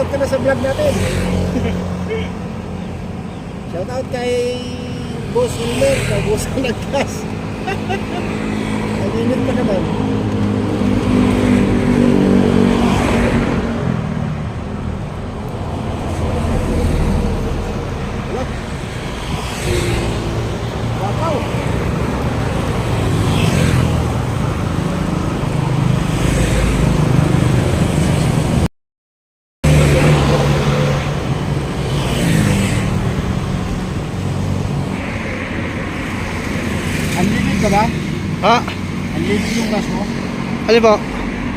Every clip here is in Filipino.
Shoutout ka na sa vlog natin. Shoutout kay Boss Wilmer. Boss ka nagkas. Nag-init pa naman. Wow. Unlimited ka ba? Ha? Unlimited yung gas mo? Alin po?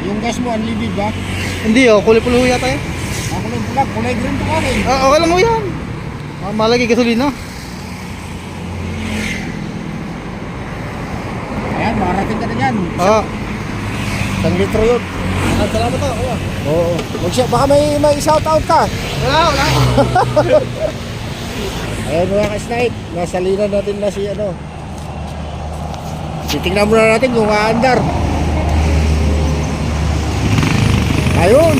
Yung gas mo unlimited ba? Hindi oh, kulay pulo yata eh. Ako lang pula, kulay green to kami. Okay lang mo yan. Malagi gasolina. Ayan, makarating ka na yan. Ah, Isang litro yun. salamat to. Oo. Baka may shoutout ka. Wala. Ayan mga ka-snipe, nasalinan natin na si ano. Titingnan muna natin kung aandar. Ayun.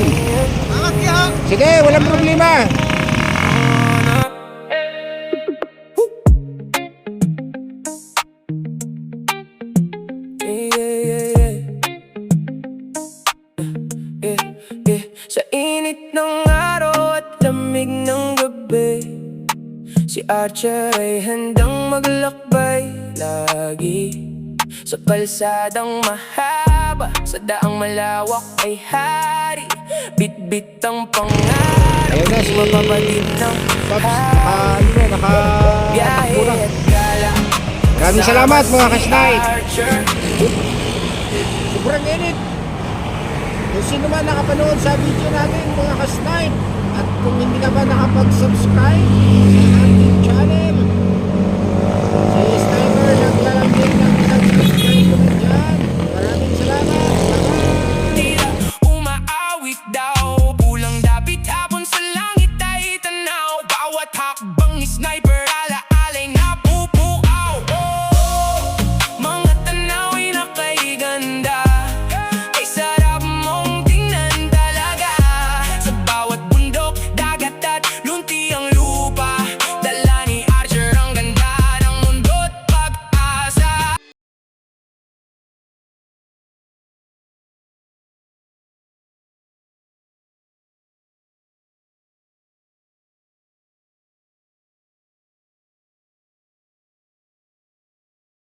Sige, walang problema. Sa init ng araw at lamig ng gabi, si Archer ay handang maglakbay lagi. Sa kalsadang mahaba, sa daang malawak ay hari, bit-bit ang pangarap. Ayun na si mapapatid ng biyahe at gala. Maraming salamat mga ka-snipe. Archer, Sobrang init. Kung sino man nakapanood sa video natin mga ka-snipe, at kung hindi ka ba nakapag-subscribe sa ating channel, si Sniper naglalambing ng isang subscribe ko na dyan. Maraming salamat. Bye-bye. tila umaawit daw, pulang dapit hapon sa langit ay tanaw. Bawat hakbang ni Sniper